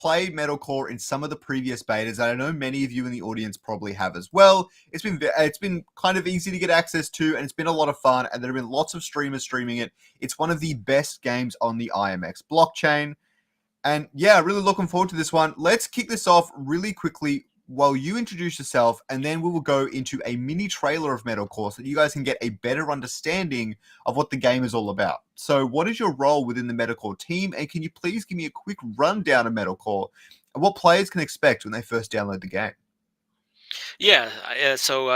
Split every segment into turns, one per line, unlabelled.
played Metalcore in some of the previous betas, and I know many of you in the audience probably have as well. It's been kind of easy to get access to, and it's been a lot of fun, and there have been lots of streamers streaming it. It's one of the best games on the IMX blockchain. And yeah, really looking forward to this one. Let's kick this off really quickly while you introduce yourself, and then we will go into a mini trailer of Metalcore so that you guys can get a better understanding of what the game is all about. So what is your role within the Metalcore team, and can you please give me a quick rundown of Metalcore and what players can expect when they first download the game?
Yeah.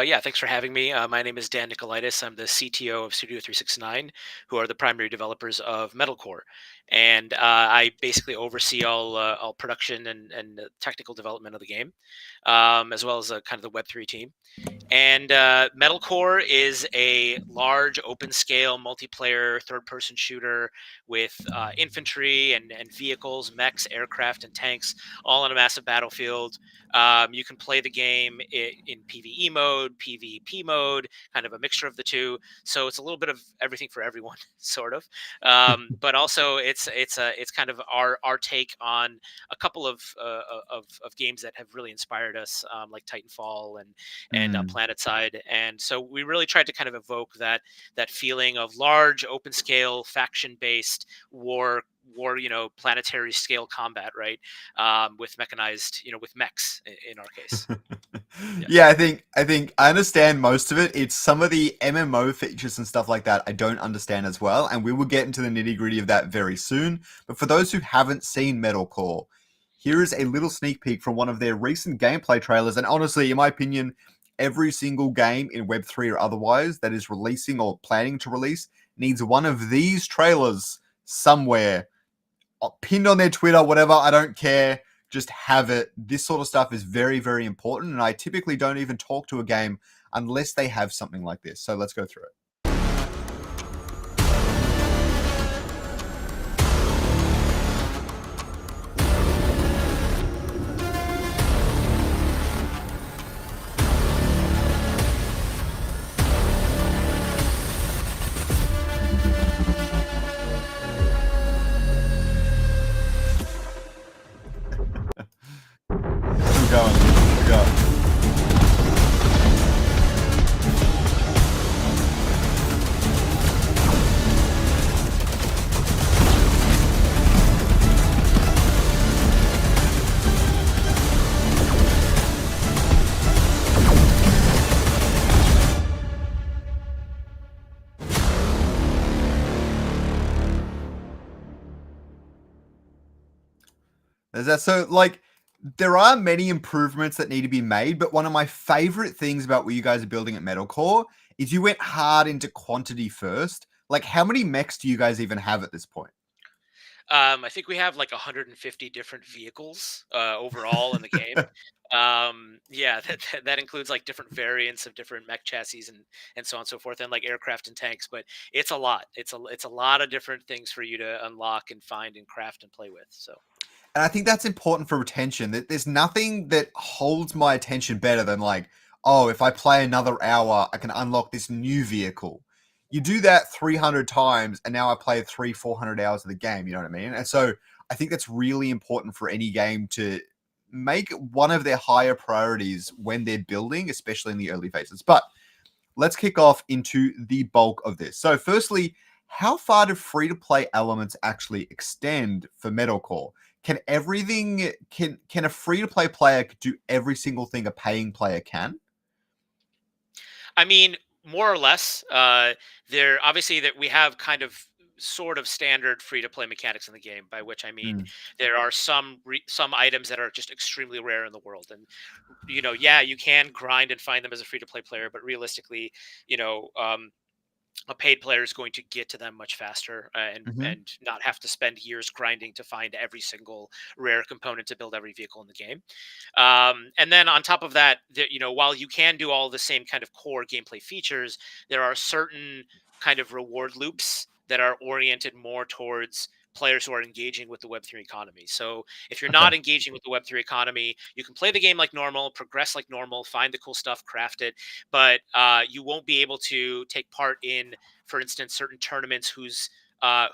Yeah, thanks for having me. My name is Dan Nikolaides. I'm the CTO of Studio 369, who are the primary developers of Metalcore, and I basically oversee all production and technical development of the game, as well as kind of the Web3 team. And Metalcore is a large open scale multiplayer third person shooter with infantry and vehicles, mechs, aircraft, and tanks all on a massive battlefield. You can play the game in PvE mode, PvP mode, kind of a mixture of the two. So it's a little bit of everything for everyone, sort of. But also, it's kind of our take on a couple of games that have really inspired us, like Titanfall and
Mm.
PlanetSide. And so we really tried to kind of evoke that feeling of large, open scale, faction based war, planetary scale combat, right? With mechanized, with mechs in our case. Yeah.
Yeah, I think I understand most of it. It's some of the MMO features and stuff like that I don't understand as well, and we will get into the nitty-gritty of that very soon. But for those who haven't seen Metalcore, here is a little sneak peek from one of their recent gameplay trailers. And honestly, in my opinion, every single game in Web3 or otherwise that is releasing or planning to release needs one of these trailers somewhere pinned on their Twitter, whatever. I don't care. Just have it. This sort of stuff is very, very important. And I typically don't even talk to a game unless they have something like this. So let's go through it. Keep going. Keep going. There's that. So, like, there are many improvements that need to be made, but one of my favorite things about what you guys are building at Metalcore is you went hard into quantity first. Like, how many mechs do you guys even have at this point?
I think we have like 150 different vehicles overall in the game. Yeah, that includes like different variants of different mech chassis and so on and so forth, and like aircraft and tanks. But it's a lot. It's a lot of different things for you to unlock and find and craft and play with. So.
And I think that's important for retention. That there's nothing that holds my attention better than like, oh, if I play another hour, I can unlock this new vehicle. You do that 300 times, and now I play 400 hours of the game. You know what I mean? And so I think that's really important for any game to make one of their higher priorities when they're building, especially in the early phases. But let's kick off into the bulk of this. So, firstly, how far do free to play elements actually extend for Metalcore? Can a free to play player do every single thing a paying player can?
I mean, more or less. There obviously that we have kind of sort of standard free to play mechanics in the game. By which I mean
Mm.
there are some items that are just extremely rare in the world, and yeah, you can grind and find them as a free to play player, but realistically, you know. A paid player is going to get to them much faster,
Hmm.
and not have to spend years grinding to find every single rare component to build every vehicle in the game. And then on top of that, while you can do all the same kind of core gameplay features, there are certain kind of reward loops that are oriented more towards players who are engaging with the Web3 economy. So if you're
Okay.
not engaging with the Web3 economy, you can play the game like normal, progress like normal, find the cool stuff, craft it, but you won't be able to take part in, for instance, certain tournaments whose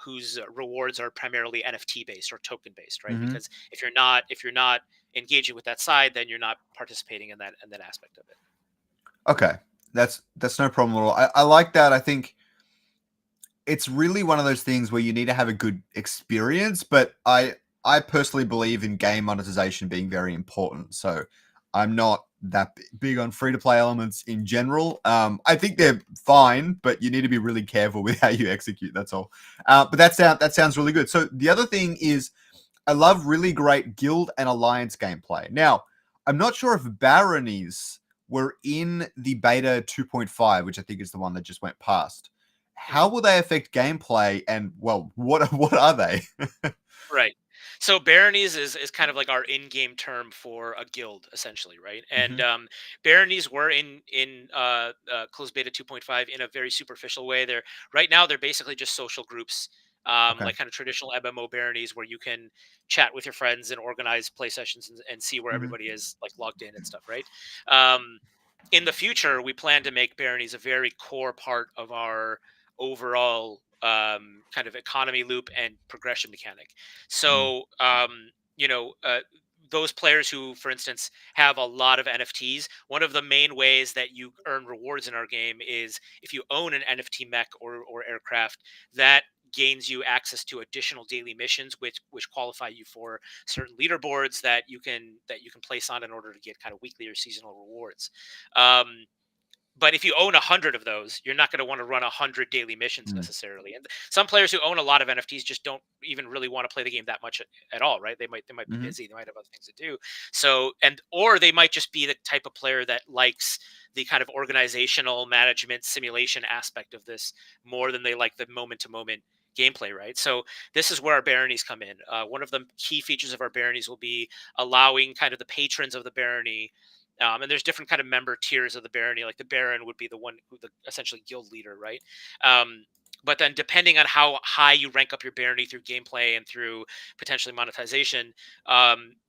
whose rewards are primarily NFT based or token based, right?
Hmm.
Because if you're not engaging with that side, then you're not participating in that aspect of it.
Okay, that's no problem at all. I like that. I think it's really one of those things where you need to have a good experience, but I personally believe in game monetization being very important. So I'm not that big on free to play elements in general. I think they're fine, but you need to be really careful with how you execute. That's all. But that sounds really good. So the other thing is, I love really great guild and alliance gameplay. Now, I'm not sure if baronies were in the beta 2.5, which I think is the one that just went past. How
Mhm.
will they affect gameplay? And well, what are they?
Right. So baronies is kind of like our in-game term for a guild, essentially, right? And
Hmm.
baronies were in closed beta 2.5 in a very superficial way. They're right now they're basically just social groups,
Okay.
like kind of traditional MMO baronies, where you can chat with your friends and organize play sessions and see where
Hmm.
everybody is like logged in and stuff, right? Um, in the future, we plan to make baronies a very core part of our overall kind of economy loop and progression mechanic.
Mm.
So, those players who, for instance, have a lot of NFTs, one of the main ways that you earn rewards in our game is if you own an NFT mech or aircraft, that gains you access to additional daily missions which qualify you for certain leaderboards that you can place on in order to get kind of weekly or seasonal rewards. um, but if you own 100 of those, you're not going to want to run 100 daily missions
Mm.
necessarily. And some players who own a lot of NFTs just don't even really want to play the game that much at all, right? They might be
Hmm.
busy, they might have other things to do. So, and or they might just be the type of player that likes the kind of organizational management simulation aspect of this more than they like the moment to moment gameplay, right? So this is where our baronies come in. One of the key features of our baronies will be allowing kind of the patrons of the barony, and there's different kind of member tiers of the barony. Like the baron would be the one who the essentially guild leader, right? Um, but then depending on how high you rank up your barony through gameplay and through potentially monetization,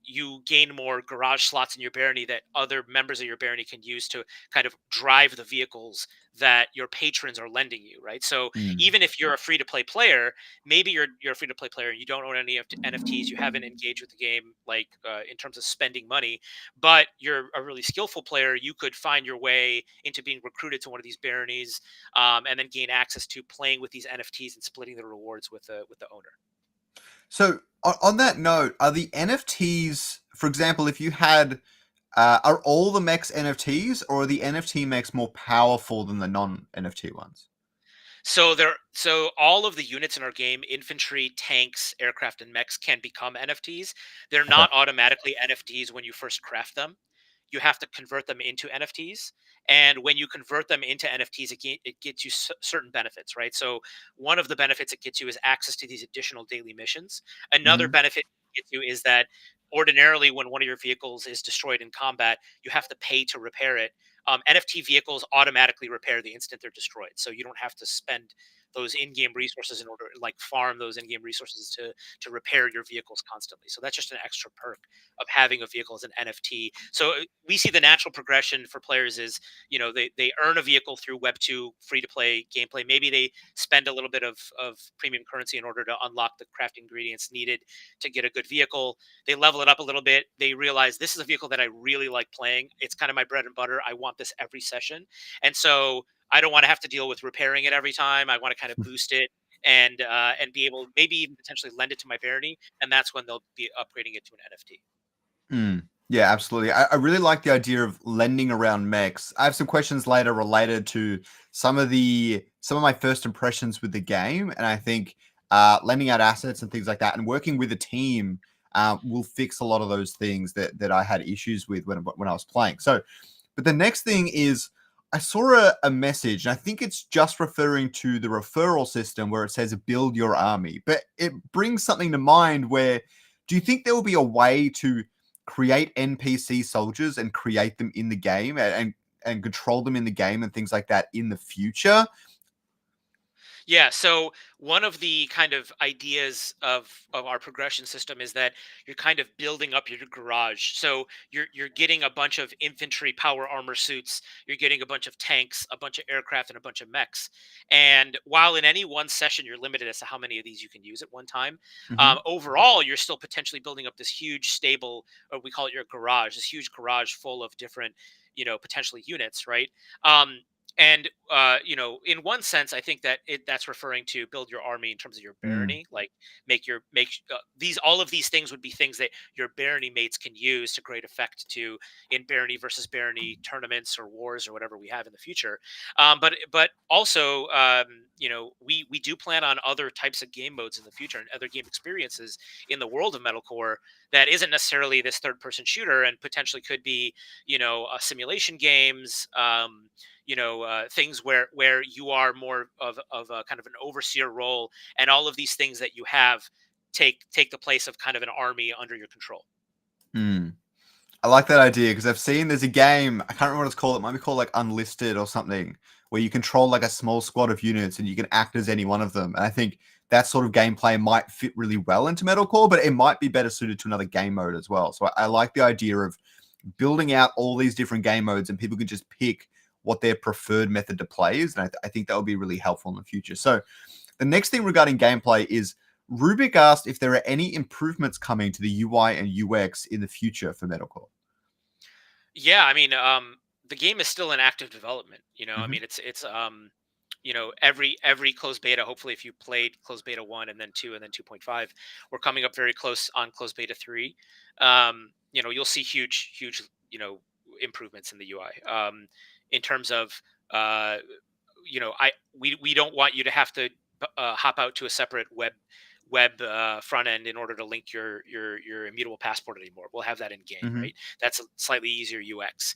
you gain more garage slots in your barony that other members of your barony can use to kind of drive the vehicles that your patrons are lending you, right? So
Mm.
even if you're a free to play player, maybe you're a free to play player and you don't own any NFTs, you haven't engaged with the game like in terms of spending money, but you're a really skillful player, you could find your way into being recruited to one of these baronies, and then gain access to playing with these NFTs and splitting the rewards with the owner.
So on that note, are the NFTs, for example, if you had, are all the mechs NFTs, or are the NFT mechs more powerful than the non NFT ones?
So all of the units in our game, infantry, tanks, aircraft, and mechs, can become NFTs. They're
Okay.
not automatically NFTs when you first craft them. You have to convert them into NFTs, and when you convert them into NFTs, it gets you certain benefits, right? So one of the benefits it gets you is access to these additional daily missions. Another
Hmm.
benefit it gets you is that ordinarily, when one of your vehicles is destroyed in combat, you have to pay to repair it. NFT vehicles automatically repair the instant they're destroyed, so you don't have to spend those in-game resources in order like farm those in-game resources to repair your vehicles constantly. So that's just an extra perk of having a vehicle as an NFT. So we see the natural progression for players is, they earn a vehicle through Web 2 free to play gameplay. Maybe they spend a little bit of premium currency in order to unlock the craft ingredients needed to get a good vehicle. They level it up a little bit. They realize this is a vehicle that I really like playing. It's kind of my bread and butter. I want this every session. And so I don't want to have to deal with repairing it every time. I want to kind of boost it and be able maybe even potentially lend it to my barony, and that's when they'll be upgrading it to an NFT.
Mm. Yeah, absolutely. I really like the idea of lending around mechs. I have some questions later related to some of my first impressions with the game, and I think lending out assets and things like that, and working with a team will fix a lot of those things that I had issues with when I was playing. So, but the next thing is, I saw a message, and I think it's just referring to the referral system where it says build your army, but it brings something to mind where, do you think there will be a way to create NPC soldiers and create them in the game and control them in the game and things like that in the future?
Yeah, so one of the kind of ideas of our progression system is that you're kind of building up your garage. So you're getting a bunch of infantry power armor suits, you're getting a bunch of tanks, a bunch of aircraft, and a bunch of mechs. And while in any one session you're limited as to how many of these you can use at one time,
Hmm.
overall you're still potentially building up this huge stable, or we call it your garage, this huge garage full of different, potentially units, right? Um, and in one sense, I think that that's referring to build your army in terms of your
Mm.
barony, like make these all of these things would be things that your barony mates can use to great effect to in barony versus barony tournaments or wars or whatever we have in the future. But also, we do plan on other types of game modes in the future and other game experiences in the world of metalcore that isn't necessarily this third person shooter and potentially could be simulation games, things where you are more of a kind of an overseer role, and all of these things that you have take the place of kind of an army under your control.
Mm. I like that idea because I've seen there's a game, I can't remember what it's called. It might be called like Unlisted or something, where you control like a small squad of units and you can act as any one of them. And I think that sort of gameplay might fit really well into Metalcore, but it might be better suited to another game mode as well. So I like the idea of building out all these different game modes and people can just pick what their preferred method to play is. And I think that will be really helpful in the future. So the next thing regarding gameplay is Rubik asked if there are any improvements coming to the UI and UX in the future for Metalcore.
Yeah, I mean, the game is still in active development. I
Hmm.
mean, every closed beta. Hopefully, if you played closed beta 1 and then 2 and then 2.5, we're coming up very close on closed beta 3. You'll see huge improvements in the UI. In terms of uh, I we don't want you to have to hop out to a separate web front end in order to link your immutable passport anymore. We'll have that in game,
Hmm.
right? That's a slightly easier UX.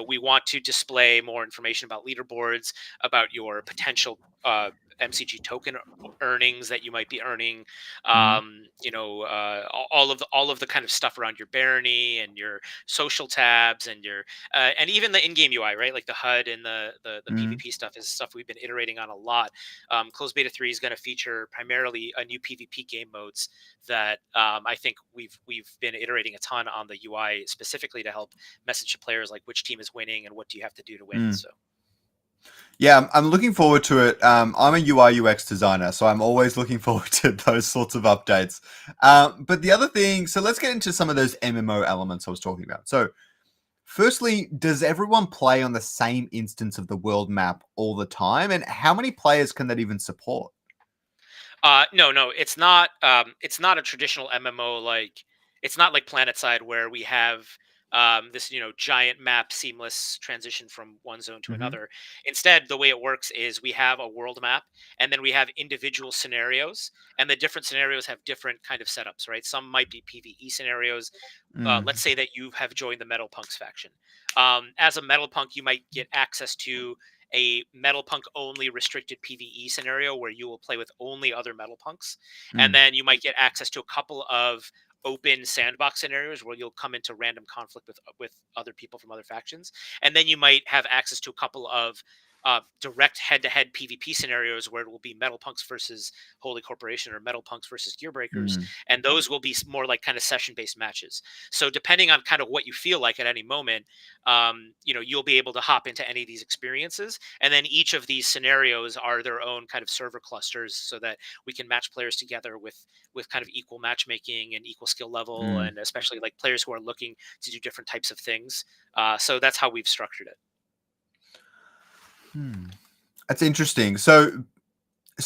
We want to display more information about leaderboards, about your potential MCG token earnings that you might be earning.
Hmm.
All of the kind of stuff around your barony and your social tabs and your and even the in-game UI, right? Like the HUD and the
Hmm.
PvP stuff is stuff we've been iterating on a lot. Closed Beta 3 is going to feature primarily a new PvP game modes that I think we've been iterating a ton on the UI specifically to help message to players like which team is winning and what do you have to do to win.
Mm.
So
Yeah, I'm looking forward to it. I'm a UI UX designer, so I'm always looking forward to those sorts of updates. But the other thing, so let's get into some of those MMO elements I was talking about. So, firstly, does everyone play on the same instance of the world map all the time? And how many players can that even support?
no, it's not. It's not a traditional MMO like it's not like PlanetSide where we have this giant map seamless transition from one zone to
Hmm.
another. Instead, the way it works is we have a world map and then we have individual scenarios, and the different scenarios have different kind of setups. Right? Some might be PVE scenarios. Let's
Mm.
say that you have joined the Metal Punks faction. As a Metal Punk, you might get access to a Metal Punk only restricted PVE scenario where you will play with only other Metal Punks. And
Mm.
then you might get access to a couple of open sandbox scenarios where you'll come into random conflict with other people from other factions. And then you might have access to a couple of direct head-to-head PvP scenarios where it will be Metal Punks versus Holy Corporation or Metal Punks versus Gearbreakers,
Mm.
and those will be more like kind of session-based matches. So depending on kind of what you feel like at any moment, you'll be able to hop into any of these experiences, and then each of these scenarios are their own kind of server clusters, so that we can match players together with kind of equal matchmaking and equal skill level,
Mm.
and especially like players who are looking to do different types of things. So that's how we've structured it.
Hmm. That's interesting. So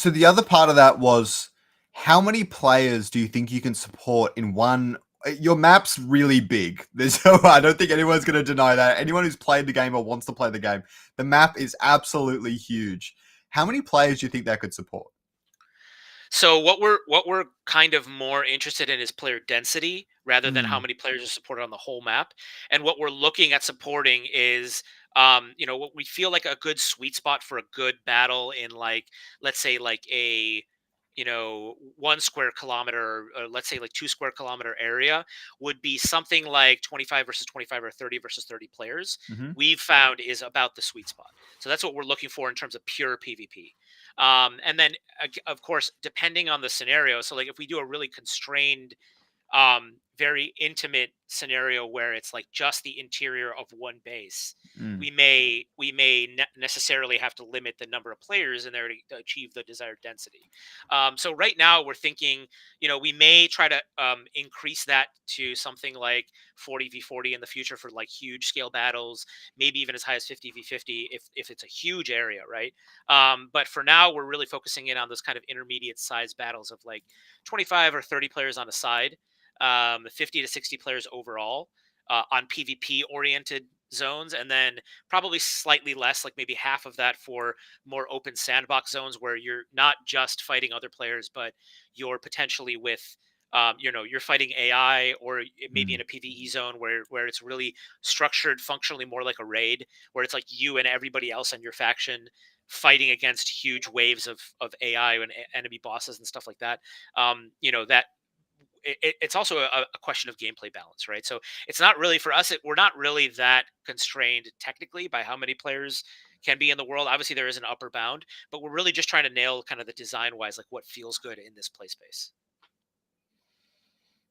the other part of that was how many players do you think you can support in one? Your map's really big. There's no, I don't think anyone's going to deny that. Anyone who's played the game or wants to play the game, the map is absolutely huge. How many players do you think that could support?
So what we're kind of more interested in is player density rather than how
Mm.
many players are supported on the whole map. And what we're looking at supporting is what we feel like a good sweet spot for a good battle in, like, let's say like a 1 square kilometer, or let's say like 2 square kilometer area would be something like 25 versus 25 or 30 versus 30 players.
Hmm.
We've found is about the sweet spot. So that's what we're looking for in terms of pure PvP. And then, of course, depending on the scenario. So, like, if we do a really constrained, very intimate scenario where it's like just the interior of one base,
Mm,
we may necessarily have to limit the number of players in there to achieve the desired density. So right now we're thinking, we may try to increase that to something like 40v40 in the future for like huge scale battles, maybe even as high as 50v50 if it's a huge area, right? But for now, we're really focusing in on those kind of intermediate size battles of like 25 or 30 players on a side, 50 to 60 players overall, on PvP oriented zones, and then probably slightly less, like maybe half of that for more open sandbox zones where you're not just fighting other players, but you're potentially with, you're fighting AI, or maybe in
mm,
a PvE zone where it's really structured functionally more like a raid, where it's like you and everybody else on your faction fighting against huge waves of AI and enemy bosses and stuff like that. That it's also a question of gameplay balance, right? So it's not really for us. We're not really that constrained technically by how many players can be in the world. Obviously, there is an upper bound, but we're really just trying to nail kind of the design wise, like what feels good in this play space.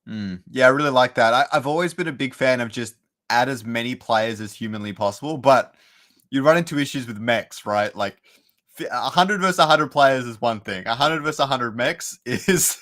mm. Yeah, I really like that. I've always been a big fan of just add as many players as humanly possible, but you run into issues with mechs, right? Like 100 versus 100 players is one thing. 100 versus 100 mechs is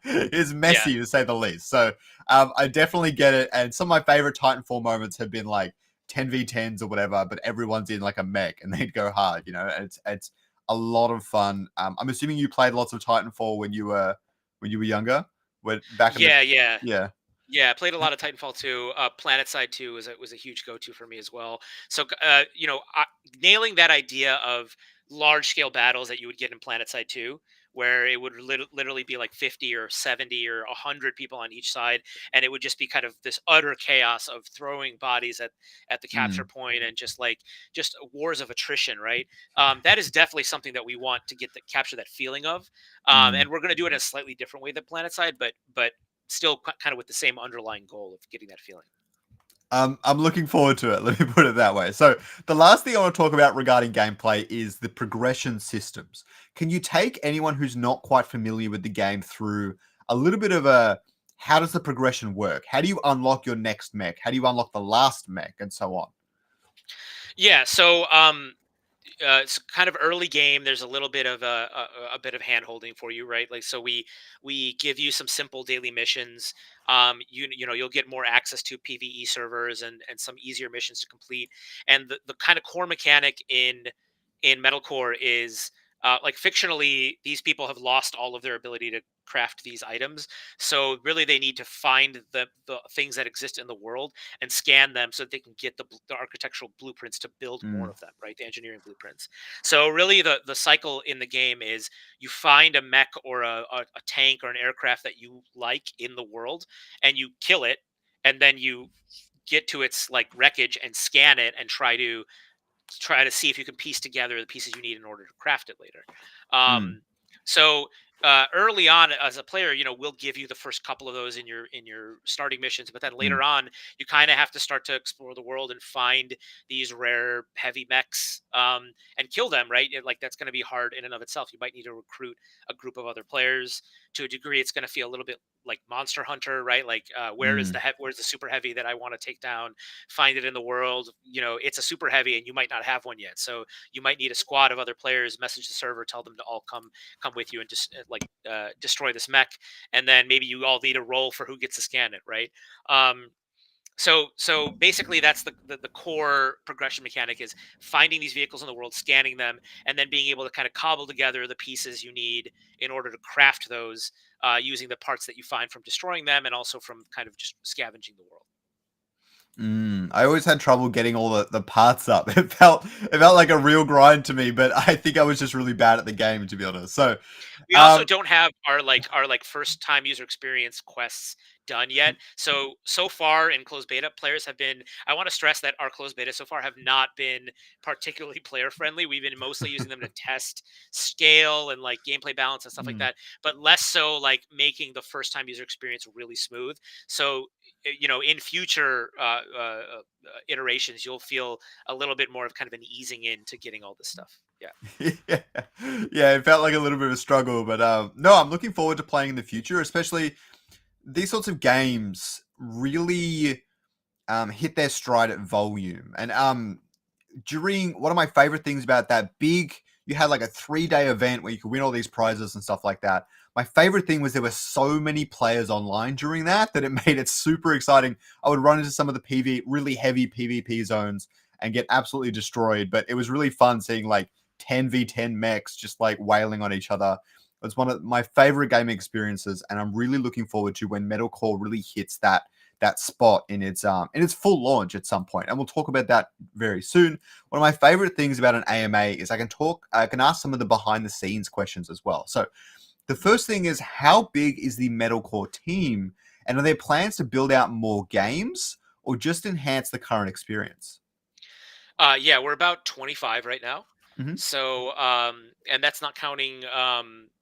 is
Yeah.
messy to say the least. So I definitely get it. And some of my favorite Titanfall moments have been like 10v10s or whatever, but everyone's in like a mech and they'd go hard. And it's a lot of fun. I'm assuming you played lots of Titanfall when you were younger, when back in the
Yeah. Yeah.
yeah.
Yeah, I played a lot of Titanfall 2. Planet Side 2 was a huge go-to for me as well. So, nailing that idea of large scale battles that you would get in Planet Side 2, where it would literally be like 50 or 70 or 100 people on each side, and it would just be kind of this utter chaos of throwing bodies at the capture
Mm,
point, and just wars of attrition, right? That is definitely something that we want to capture that feeling of,
mm.
and we're going to do it in a slightly different way than Planet Side, but still kind of with the same underlying goal of getting that feeling.
I'm looking forward to it. Let me put it that way. So, the last thing I want to talk about regarding gameplay is the progression systems. Can you take anyone who's not quite familiar with the game through a little bit of a how does the progression work? How do you unlock your next mech? How do you unlock the last mech, and so on?
Yeah, so it's kind of early game. There's a little bit of a bit of hand holding for you, right? Like, so we give you some simple daily missions. You'll get more access to PVE servers and some easier missions to complete. And the kind of core mechanic in Metalcore is, like, fictionally, these people have lost all of their ability to craft these items. So really, they need to find the things that exist in the world and scan them so that they can get the architectural blueprints to build more
Mm,
of them, right? The engineering blueprints. So really, the cycle in the game is you find a mech or a tank or an aircraft that you like in the world, and you kill it, and then you get to its like wreckage and scan it and try to see if you can piece together the pieces you need in order to craft it later.
mm,
So early on as a player, we'll give you the first couple of those in your starting missions, but then
mm,
later on, you kind of have to start to explore the world and find these rare heavy mechs, and kill them. Right, like that's going to be hard in and of itself. You might need to recruit a group of other players. To a degree, it's going to feel a little bit like Monster Hunter, right? Like,
mm,
where's the super heavy that I want to take down? Find it in the world. It's a super heavy, and you might not have one yet. So you might need a squad of other players. Message the server, tell them to all come with you and just destroy this mech, and then maybe you all need a roll for who gets to scan it, right? Um, so basically, that's the core progression mechanic is finding these vehicles in the world, scanning them, and then being able to kind of cobble together the pieces you need in order to craft those, using the parts that you find from destroying them and also from kind of just scavenging the world.
mm. I always had trouble getting all the parts up. It felt like a real grind to me, but I think I was just really bad at the game, to be honest. So,
We also
um,
don't have our first time user experience quests done yet. So far in closed beta, players have been. I want to stress that our closed beta so far have not been particularly player friendly. We've been mostly using them to test scale and like gameplay balance and stuff like
mm,
that, but less so like making the first time user experience really smooth. So, in future iterations, you'll feel a little bit more of kind of an easing in to getting all this stuff.
Yeah, yeah, it felt like a little bit of a struggle, but no, I'm looking forward to playing in the future, especially these sorts of games really hit their stride at volume. And during one of my favorite things about that big, you had like a 3 day event where you could win all these prizes and stuff like that. My favorite thing was there were so many players online during that it made it super exciting. I would run into some of the really heavy PvP zones and get absolutely destroyed, but it was really fun seeing like 10v10 mechs just like wailing on each other. It's one of my favorite gaming experiences, and I'm really looking forward to when Metalcore really hits that spot in its full launch at some point. And we'll talk about that very soon. One of my favorite things about an AMA is I can ask some of the behind the scenes questions as well. So the first thing is, how big is the Metalcore team, and are there plans to build out more games or just enhance the current experience?
Yeah, we're about 25 right now.
Mm-hmm.
So, and that's not counting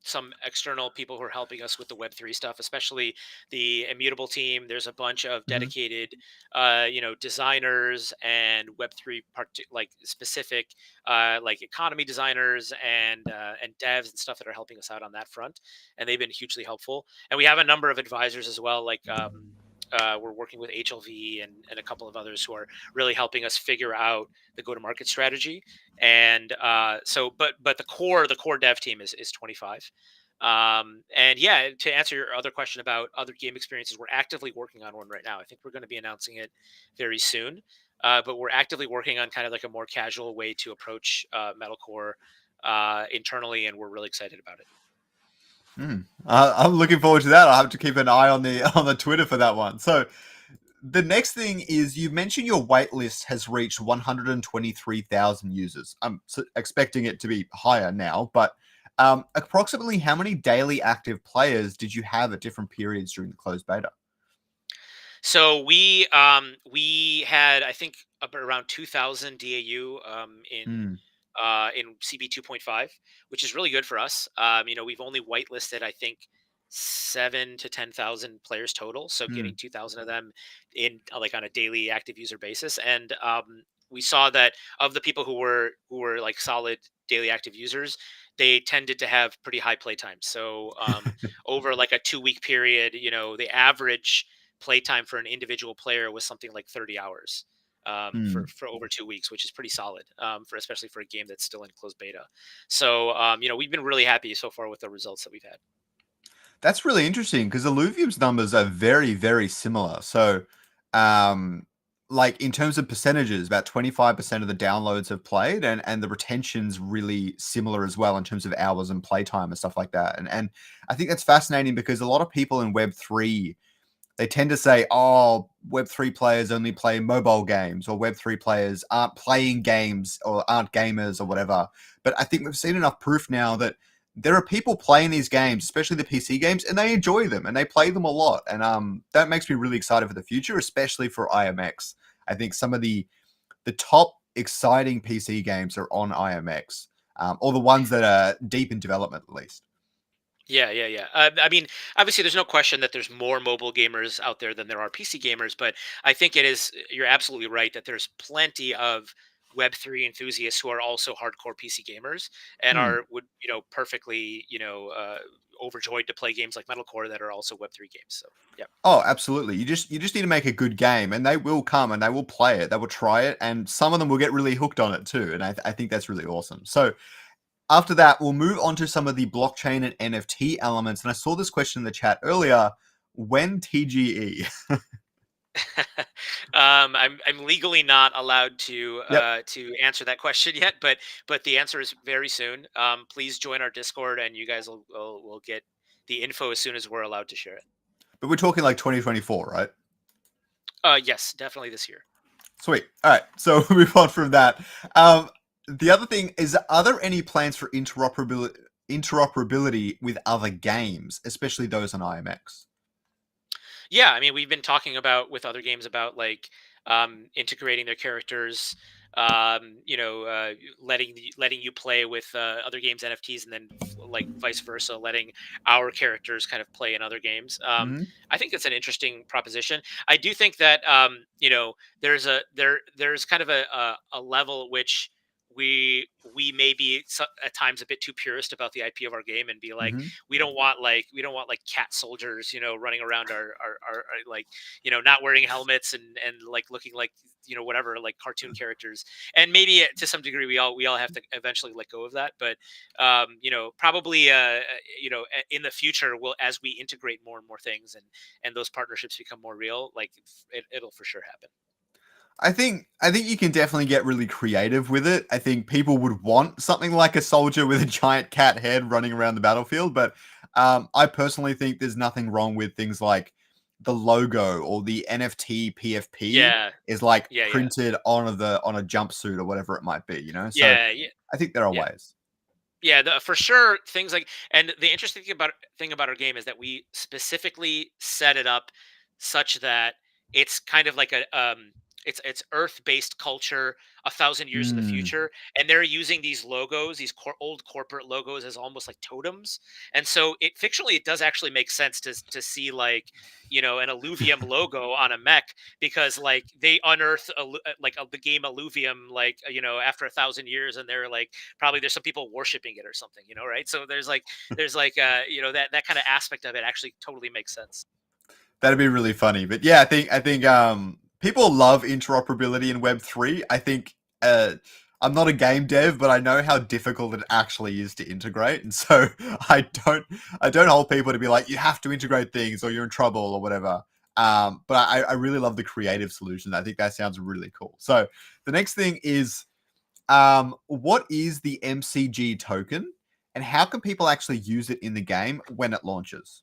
some external people who are helping us with the Web3 stuff, especially the Immutable team. There's a bunch of
Mm-hmm.
dedicated, designers and Web3 like specific, like economy designers and devs and stuff that are helping us out on that front, and they've been hugely helpful. And we have a number of advisors as well, like. We're working with HLV and a couple of others who are really helping us figure out the go-to-market strategy. And but the core dev team is 25. And yeah, to answer your other question about other game experiences, we're actively working on one right now. I think we're going to be announcing it very soon. But we're actively working on kind of like a more casual way to approach metalcore internally, and we're really excited about it.
I'm looking forward to that. I'll have to keep an eye on the on the Twitter for that one. So the next thing is, you mentioned your waitlist has reached 123,000 users. I'm expecting it to be higher now, but approximately how many daily active players did you have at different periods during the closed beta?
So we had, I think, around 2,000 DAU
Hmm.
in CB 2.5, which is really good for us. We've only whitelisted, I think, 7 to 10,000 players total. So
Hmm.
getting 2,000 of them in like on a daily active user basis, and we saw that of the people who were like solid daily active users, they tended to have pretty high play times. So over like a 2 week period, the average playtime for an individual player was something like 30 hours
Hmm.
for over 2 weeks, which is pretty solid for especially for a game that's still in closed beta. So we've been really happy so far with the results that we've had.
That's really interesting because Alluvium's numbers are very, very similar. So, um, like in terms of percentages, about 25% of the downloads have played, and the retention's really similar as well in terms of hours and playtime and stuff like that. And I think that's fascinating because a lot of people in Web3, they tend to say, oh, Web3 players only play mobile games, or Web3 players aren't playing games or aren't gamers or whatever. But I think we've seen enough proof now that there are people playing these games, especially the PC games, and they enjoy them and they play them a lot. And that makes me really excited for the future, especially for IMX. I think some of the top exciting PC games are on IMX, or the ones that are deep in development at least.
Yeah, yeah, yeah. I mean, obviously, there's no question that there's more mobile gamers out there than there are PC gamers, but I think it is. You're absolutely right that there's plenty of Web3 enthusiasts who are also hardcore PC gamers and
Hmm.
would perfectly overjoyed to play games like Metalcore that are also Web3 games. So yeah.
Oh, absolutely. You just need to make a good game, and they will come and they will play it. They will try it, and some of them will get really hooked on it too. And I think that's really awesome. So after that, we'll move on to some of the blockchain and NFT elements. And I saw this question in the chat earlier. When TGE?
I'm legally not allowed
Yep.
to answer that question yet, but the answer is very soon. Please join our Discord, and you guys will get the info as soon as we're allowed to share it.
But we're talking like 2024, right?
Yes, definitely this year.
Sweet. All right. So we'll move on from that. Um, the other thing is, are there any plans for interoperability with other games, especially those on IMX?
Yeah, I mean, we've been talking about with other games about like integrating their characters, letting you play with other games NFTs, and then like vice versa, letting our characters kind of play in other games.
Hmm.
I think it's an interesting proposition. I do think that there's kind of a level at which we may be at times a bit too purist about the IP of our game and be like,
Hmm.
we don't want like cat soldiers, running around our like, not wearing helmets and like looking like, whatever, like cartoon characters. And maybe to some degree we all have to eventually let go of that. But probably in the future, we'll, as we integrate more and more things and those partnerships become more real, like it'll for sure happen.
I think you can definitely get really creative with it. I think people would want something like a soldier with a giant cat head running around the battlefield, but I personally think there's nothing wrong with things like the logo or the NFT PFP
Yeah,
is like
yeah, yeah,
printed on a jumpsuit or whatever it might be, you know? So
yeah, yeah,
I think there are
yeah.
ways.
Yeah, for sure. Things like, and the interesting thing about our game is that we specifically set it up such that it's kind of like it's Earth based culture 1,000 years in the
Mm.
future, and they're using these logos, these old corporate logos, as almost like totems. And so it fictionally it does actually make sense to see like an alluvium logo on a mech, because like they unearth the game alluvium, like after 1,000 years, and they're like, probably there's some people worshiping it or something, right? So there's like that kind of aspect of it actually totally makes sense.
That'd be really funny. But yeah, I think people love interoperability in Web3. I think I'm not a game dev, but I know how difficult it actually is to integrate. And so I don't hold people to be like, you have to integrate things or you're in trouble or whatever. But I really love the creative solution. I think that sounds really cool. So the next thing is what is the MCG token and how can people actually use it in the game when it launches?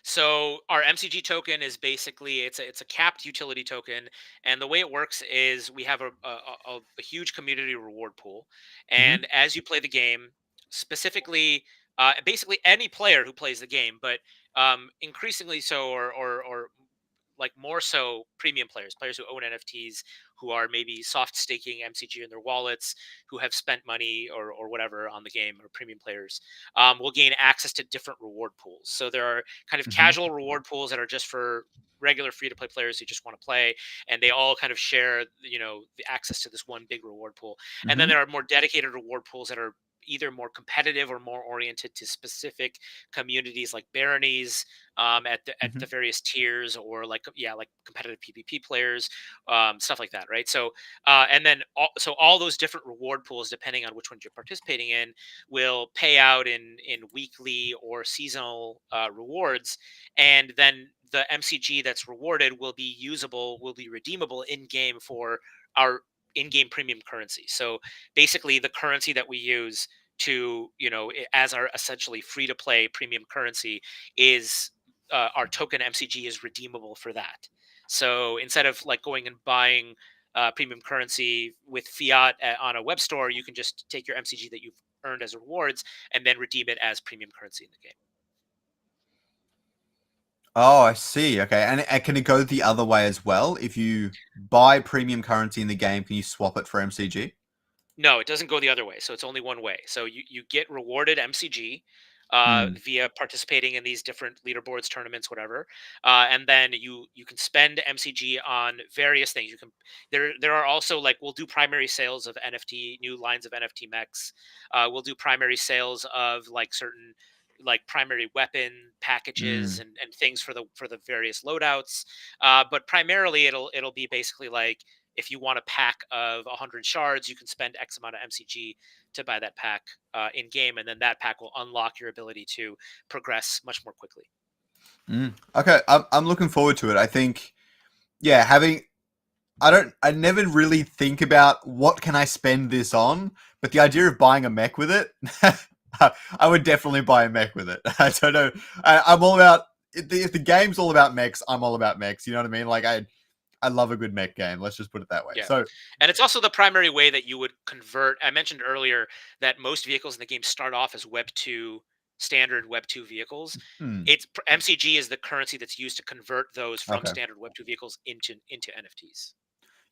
So our MCG token is basically it's a capped utility token, and the way it works is we have a huge community reward pool,
Hmm.
and as you play the game, specifically, basically any player who plays the game, but increasingly so, or like more so premium players who own NFTs, who are maybe soft staking MCG in their wallets, who have spent money or whatever on the game, or premium players, will gain access to different reward pools. So there are kind of
Hmm.
casual reward pools that are just for regular free to play players who just want to play, and they all kind of share the access to this one big reward pool. And then
Hmm.
there are more dedicated reward pools that are either more competitive or more oriented to specific communities, like baronies, at the
Hmm.
various tiers, or like, yeah, like competitive PvP players, stuff like that, right? So and then all those different reward pools, depending on which ones you're participating in, will pay out in weekly or seasonal rewards, and then the MCG that's rewarded will be redeemable in game for our in-game premium currency. So basically, the currency that we use to as our essentially free to play premium currency is our token MCG is redeemable for that. So instead of like going and buying premium currency with fiat on a web store, you can just take your MCG that you've earned as rewards and then redeem it as premium currency in the game.
Oh, I see. Okay. And can it go the other way as well? If you buy premium currency in the game, can you swap it for MCG?
No, it doesn't go the other way. So it's only one way. So you get rewarded MCG
Mm.
via participating in these different leaderboards, tournaments, whatever, and then you can spend MCG on various things. You can there are also, like, we'll do primary sales of NFT, new lines of NFT mechs. We'll do primary sales of like certain, like, primary weapon packages
Mm.
and things for the various loadouts. But primarily it'll be basically like, if you want a pack of 100 shards, you can spend X amount of MCG to buy that pack in game, and then that pack will unlock your ability to progress much more quickly.
Mm. Okay. I'm looking forward to it. I think, yeah, I never really think about what can I spend this on, but the idea of buying a mech with it, I would definitely buy a mech with it. I don't know. I'm all about, if the game's all about mechs, I'm all about mechs. You know what I mean? Like I love a good mech game. Let's just put it that way.
Yeah.
So,
And it's also the primary way that you would convert. I mentioned earlier that most vehicles in the game start off as Web 2, standard Web 2 vehicles.
hmm,
MCG is the currency that's used to convert those from
okay.
standard Web 2 vehicles into NFTs.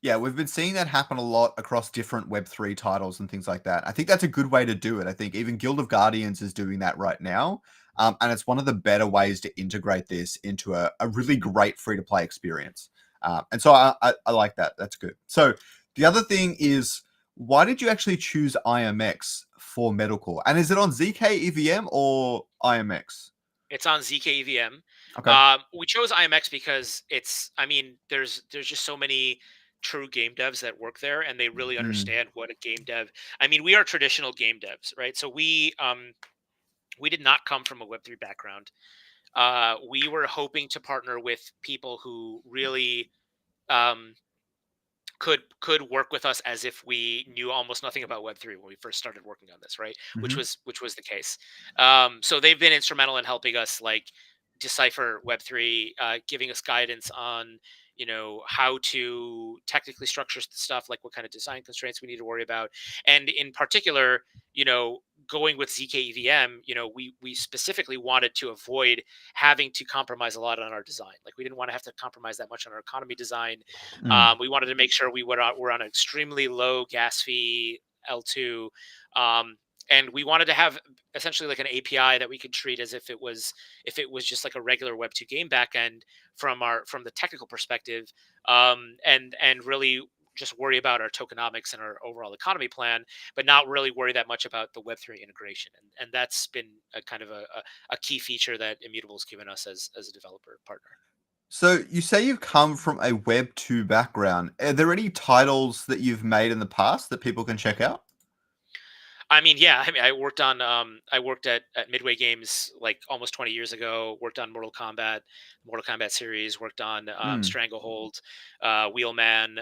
Yeah, we've been seeing that happen a lot across different Web3 titles and things like that. I think that's a good way to do it. I think even Guild of Guardians is doing that right now. And it's one of the better ways to integrate this into a really great free to play experience. And so I like that. That's good. So the other thing is, Why did you actually choose IMX for Metalcore? And is it on ZK EVM or IMX?
It's on ZK EVM.
Okay.
We chose IMX because I mean, there's just so many true game devs that work there, and they really
Mm.
understand what a game dev. I mean, we are traditional game devs, right? So we did not come from a Web3 background. We were hoping to partner with people who really um, could work with us as if we knew almost nothing about Web3 when we first started working on this, right?
Hmm.
Which was the case. So they've been instrumental in helping us like decipher Web3, giving us guidance on how to technically structure stuff, like what kind of design constraints we need to worry about, and in particular, going with ZK EVM, we specifically wanted to avoid having to compromise a lot on our design. Like we didn't want to have to compromise that much on our economy design.
Mm.
We wanted to make sure were on an extremely low gas fee L2, um, and we wanted to have essentially like an API that we could treat as if it was just like a regular Web2 game backend from the technical perspective, and really just worry about our tokenomics and our overall economy plan, but not really worry that much about the Web3 integration. And that's been a kind of a key feature that Immutable's given us as a developer partner.
So you say you've come from a Web 2 background. Are there any titles that you've made in the past that people can check out?
I mean, yeah. I mean, I worked at Midway Games like almost 20 years ago. Worked on Mortal Kombat series. Worked on
Mm.
Stranglehold, Wheelman.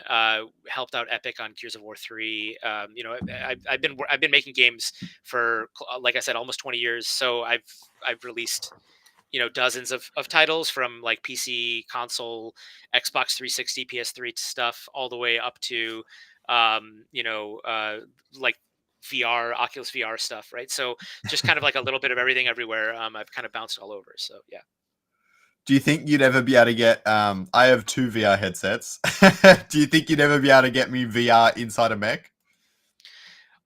Helped out Epic on Gears of War 3. I've been making games for like I said, almost 20 years. So I've released dozens of titles from like PC, console, Xbox 360, PS3 stuff, all the way up to um, you know uh, like VR, Oculus VR stuff, right? So just kind of like a little bit of everything everywhere. I've kind of bounced all over. So yeah.
Do you think you'd ever be able to get? I have two VR headsets. Do you think you'd ever be able to get me VR inside a mech?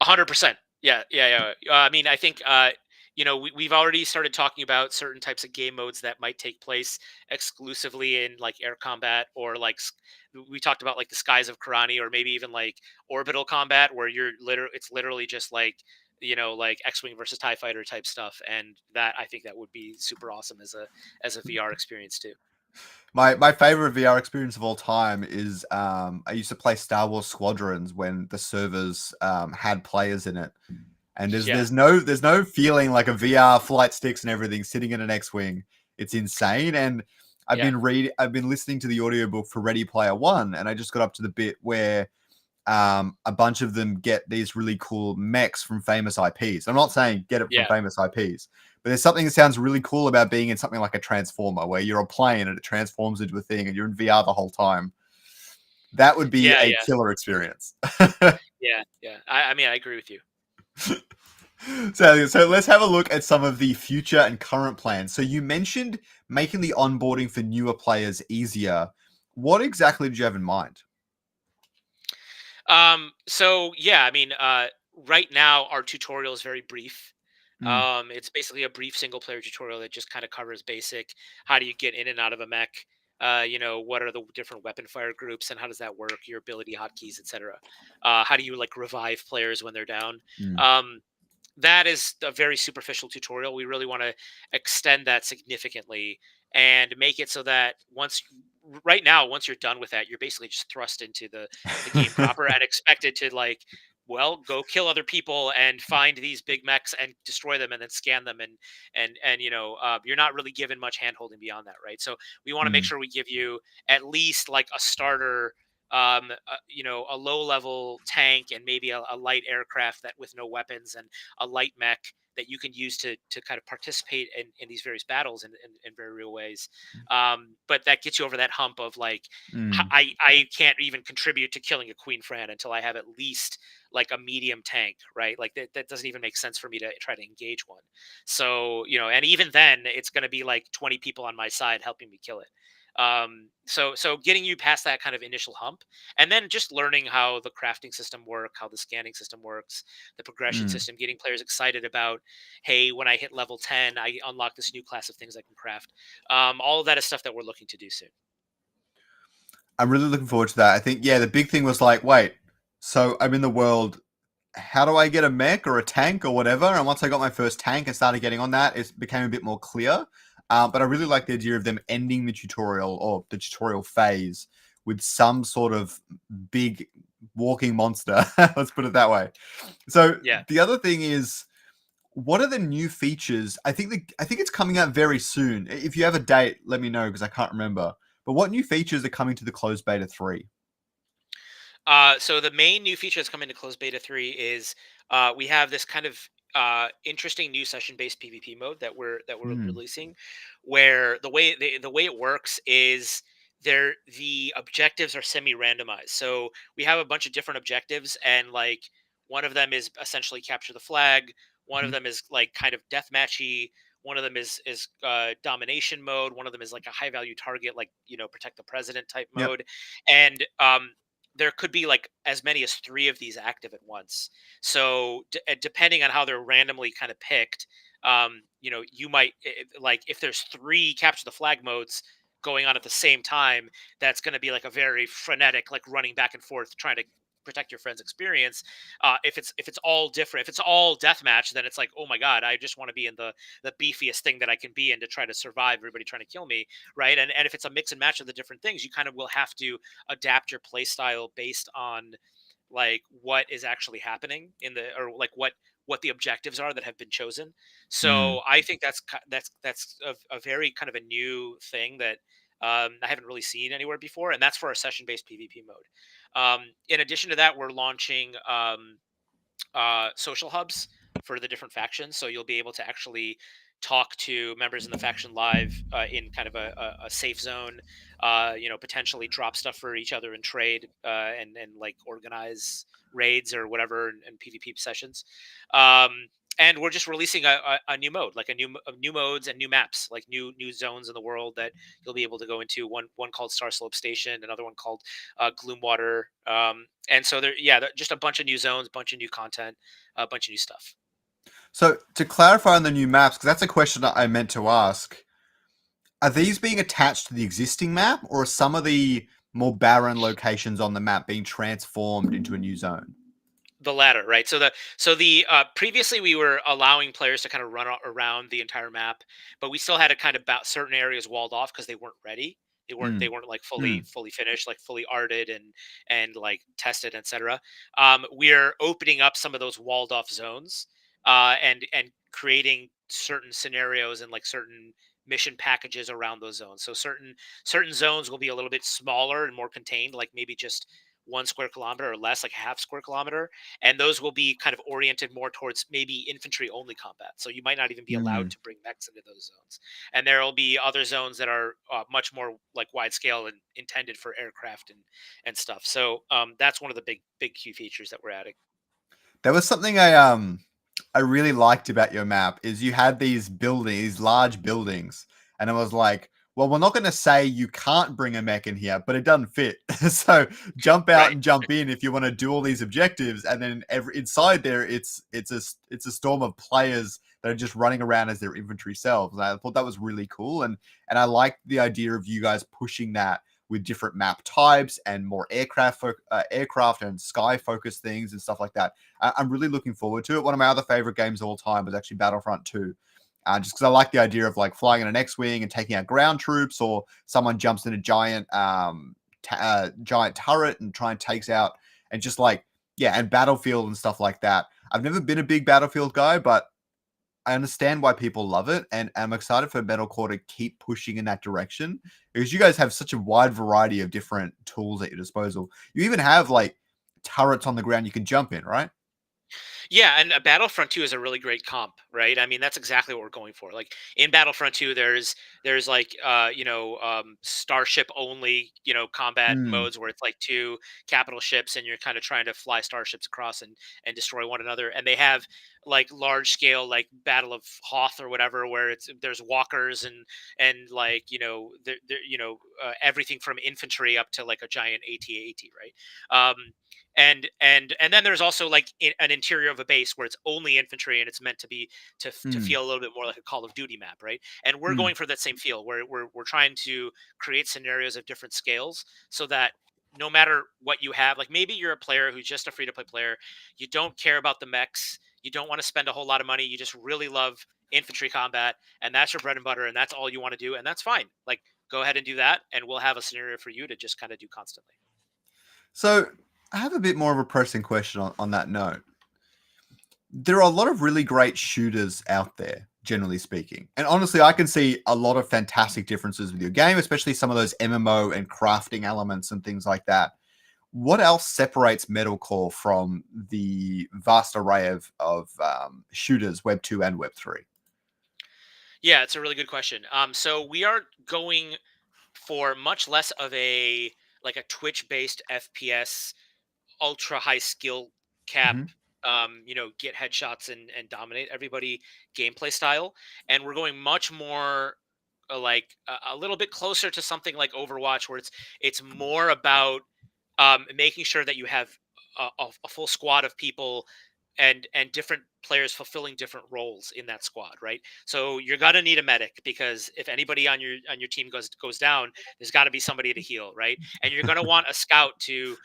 100%. Yeah, yeah, yeah. I mean, I think we've already started talking about certain types of game modes that might take place exclusively in like air combat, or like we talked about like the skies of Karani, or maybe even like orbital combat, where it's literally just like like X-wing versus Tie Fighter type stuff, and that I think that would be super awesome as a VR experience too.
My favorite VR experience of all time is I used to play Star Wars Squadrons when the servers had players in it, and
Yeah,
there's no feeling like a VR flight sticks and everything sitting in an X-wing. It's insane, and
yeah,
I've been listening to the audiobook for Ready Player One, and I just got up to the bit where a bunch of them get these really cool mechs from famous IPs. I'm not saying get it from
yeah,
famous IPs, but there's something that sounds really cool about being in something like a Transformer where you're a plane and it transforms into a thing and you're in VR the whole time. That would be
yeah,
a
yeah,
killer experience.
yeah, yeah. I mean, I agree with you.
So let's have a look at some of the future and current plans. So you mentioned making the onboarding for newer players easier. What exactly did you have in mind?
So yeah, I mean, right now our tutorial is very brief.
Mm,
It's basically a brief single player tutorial that just kind of covers basic. How do you get in and out of a mech? What are the different weapon fire groups and how does that work? Your ability hotkeys, etc. How do you like revive players when they're down?
mm,
Um, that is a very superficial tutorial. We really want to extend that significantly and make it so that right now, once you're done with that, you're basically just thrust into the game proper and expected to like, well, go kill other people and find these big mechs and destroy them and then scan them, and you're not really given much handholding beyond that, right? So we want to make
mm,
sure we give you at least like a starter, a low level tank and maybe a light aircraft that with no weapons, and a light mech that you can use to kind of participate in these various battles in very real ways. But that gets you over that hump of like,
mm.
I can't even contribute to killing a Queen Fran until I have at least like a medium tank, right? Like that doesn't even make sense for me to try to engage one. So, and even then it's going to be like 20 people on my side helping me kill it. So getting you past that kind of initial hump, and then just learning how the crafting system work, how the scanning system works, the progression
Mm.
system, getting players excited about, hey, when I hit level 10, I unlock this new class of things I can craft. All of that is stuff that we're looking to do soon.
I'm really looking forward to that. I think, yeah, the big thing was like, wait, So I'm in the world. How do I get a mech or a tank or whatever? And once I got my first tank and started getting on that, it became a bit more clear. But I really like the idea of them ending the tutorial or the tutorial phase with some sort of big walking monster. Let's put it that way. So
Yeah.
the other thing is, what are the new features? I think it's coming out very soon. If you have a date, let me know because I can't remember. But what new features are coming to the closed beta 3?
So the main new feature that's coming to closed beta 3 is we have this kind of interesting new session-based PvP mode that we're
Hmm.
releasing, where the way it works is the objectives are semi-randomized. So we have a bunch of different objectives, and like one of them is essentially capture the flag. One of
Mhm.
them is like kind of deathmatchy. One of them is domination mode. One of them is like a high value target, like protect the president type
Yep.
mode, and there could be like as many as three of these active at once. So depending on how they're randomly kind of picked, you might like if there's three capture the flag modes going on at the same time, that's going to be like a very frenetic, like running back and forth trying to protect your friend's experience. If it's all different, if it's all deathmatch, then it's like, oh my god, I just want to be in the beefiest thing that I can be in to try to survive everybody trying to kill me, right? And if it's a mix and match of the different things, you kind of will have to adapt your play style based on like what is actually happening in the or like what the objectives are that have been chosen.
Mm.
So I think that's a very kind of a new thing that I haven't really seen anywhere before, and that's for our session-based PvP mode. In addition to that, we're launching social hubs for the different factions. So you'll be able to actually talk to members in the faction live in kind of a safe zone. Potentially drop stuff for each other and trade and like organize raids or whatever and PvP sessions. Um, and we're just releasing a new mode, like new modes and new maps, like new zones in the world that you'll be able to go into. One called Star Slope Station, another one called Gloomwater. And so just a bunch of new zones, bunch of new content, a bunch of new stuff.
So to clarify on the new maps, because that's a question that I meant to ask, are these being attached to the existing map, or are some of the more barren locations on the map being transformed into a new zone?
The latter, right? So the previously we were allowing players to kind of around the entire map, but we still had to kind of about certain areas walled off because they weren't ready. They
Mm.
weren't like
Mm.
fully finished, like fully arted and like tested, etc. We're opening up some of those walled off zones, and creating certain scenarios and like certain mission packages around those zones. So certain zones will be a little bit smaller and more contained, like maybe just 1 square kilometer or less, like half square kilometer, and those will be kind of oriented more towards maybe infantry only combat. So you might not even be allowed
Mm.
to bring mechs into those zones. And there will be other zones that are much more like wide scale and intended for aircraft and stuff. So that's one of the big key features that we're adding.
There was something I really liked about your map is you had these buildings, these large buildings, and it was like, well, we're not going to say you can't bring a mech in here, but it doesn't fit. So jump out
Right.
and jump in if you want to do all these objectives, and then inside there, it's a storm of players that are just running around as their infantry selves. And I thought that was really cool, and I liked the idea of you guys pushing that with different map types and more aircraft and sky focused things and stuff like that. I'm really looking forward to it. One of my other favorite games of all time was actually Battlefront 2. Just because I like the idea of like flying in an X-wing and taking out ground troops, or someone jumps in a giant turret and try and takes out, and just like, yeah, and Battlefield and stuff like that. I've never been a big Battlefield guy, but I understand why people love it, and I'm excited for Metalcore to keep pushing in that direction because you guys have such a wide variety of different tools at your disposal. You even have like turrets on the ground you can jump in, right?
Yeah, and Battlefront 2 is a really great comp, right? I mean, that's exactly what we're going for. Like in Battlefront 2, there's like starship only, combat
Mm.
modes where it's like two capital ships and you're kind of trying to fly starships across and destroy one another. And they have like large scale like Battle of Hoth or whatever where there's walkers and like, everything from infantry up to like a giant AT-AT, right? And then there's also like an interior of a base where it's only infantry and it's meant to be to
Mm.
feel a little bit more like a Call of Duty map, right? And we're
Mm.
going for that same feel where we're trying to create scenarios of different scales so that no matter what you have, like maybe you're a player who's just a free to play player, you don't care about the mechs, you don't want to spend a whole lot of money, you just really love infantry combat, and that's your bread and butter, and that's all you want to do, and that's fine. Like, go ahead and do that, and we'll have a scenario for you to just kind of do constantly.
So I have a bit more of a pressing question on that note. There are a lot of really great shooters out there, generally speaking. And honestly, I can see a lot of fantastic differences with your game, especially some of those MMO and crafting elements and things like that. What else separates Metalcore from the vast array of shooters, Web 2 and Web 3?
Yeah, it's a really good question. So we are going for much less of a like a Twitch based FPS ultra high skill cap,
Hmm.
get headshots and dominate everybody gameplay style. And we're going much more like a little bit closer to something like Overwatch, where it's more about making sure that you have a full squad of people and different players fulfilling different roles in that squad, right? So you're gonna need a medic, because if anybody on your team goes down, there's got to be somebody to heal, right? And you're gonna want a scout to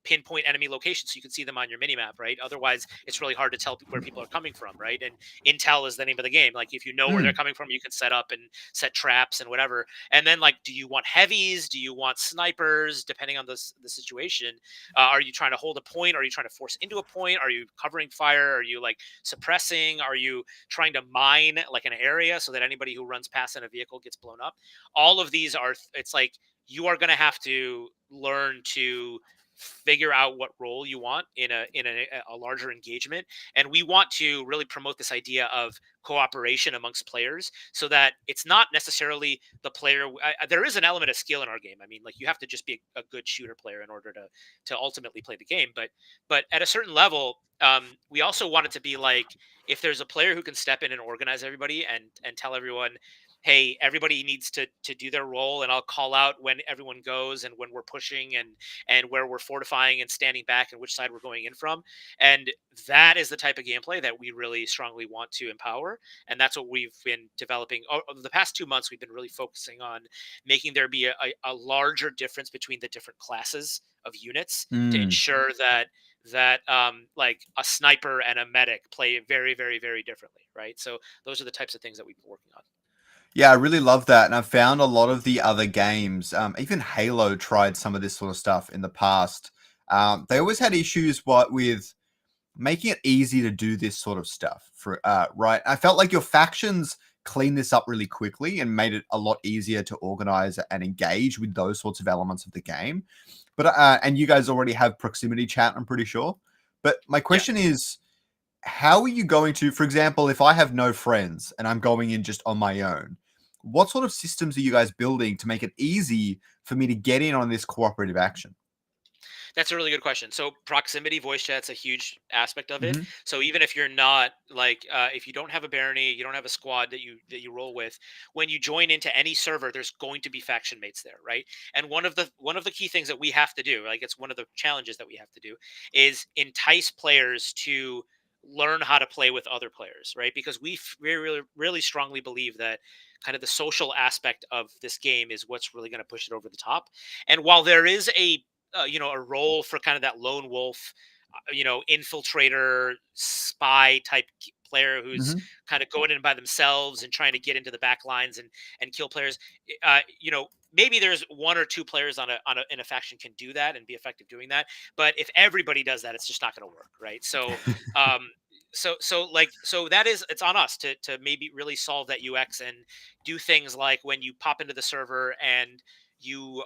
pinpoint enemy locations so you can see them on your minimap, right? Otherwise, it's really hard to tell where people are coming from, right? And intel is the name of the game. Like if you know where they're
Mm.
coming from, you can set up and set traps and whatever. And then like, do you want heavies? Do you want snipers? Depending on the situation, are you trying to hold a point? Are you trying to force into a point? Are you covering fire? Are you like suppressing? Are you trying to mine like an area so that anybody who runs past in a vehicle gets blown up? All of these are. It's like you are going to have to learn to figure out what role you want in a larger engagement, and we want to really promote this idea of cooperation amongst players, so that it's not necessarily the player. There is an element of skill in our game. I mean, like you have to just be a good shooter player in order to ultimately play the game, but at a certain level, we also want it to be like, if there's a player who can step in and organize everybody and tell everyone, hey, everybody needs to do their role, and I'll call out when everyone goes and when we're pushing and where we're fortifying and standing back and which side we're going in from. And that is the type of gameplay that we really strongly want to empower. And that's what we've been developing over the past 2 months. We've been really focusing on making there be a larger difference between the different classes of units to
Mm.
ensure that like a sniper and a medic play very, very, very differently, right? So those are the types of things that we've been working on.
Yeah, I really love that. And I've found a lot of the other games, even Halo tried some of this sort of stuff in the past. They always had issues with making it easy to do this sort of stuff right. I felt like your factions cleaned this up really quickly and made it a lot easier to organize and engage with those sorts of elements of the game. But and you guys already have proximity chat, I'm pretty sure. But my
Yeah.
question is, how are you going to, for example, if I have no friends and I'm going in just on my own, what sort of systems are you guys building to make it easy for me to get in on this cooperative action?
That's a really good question. So proximity voice chat's a huge aspect of it.
Hmm.
So even if you're not like if you don't have a barony, you don't have a squad that you roll with, when you join into any server, there's going to be faction mates there, right? And one of the key things that we have to do, like it's one of the challenges that we have to do, is entice players to learn how to play with other players, right? Because we really really strongly believe that kind of the social aspect of this game is what's really going to push it over the top. And while there is a role for kind of that lone wolf, infiltrator, spy type player who's
Hmm.
kind of going in by themselves and trying to get into the back lines and kill players. Maybe there's one or two players in a faction can do that and be effective doing that. But if everybody does that, it's just not going to work, right? So, um, so that is it's on us to maybe really solve that UX and do things like when you pop into the server and you're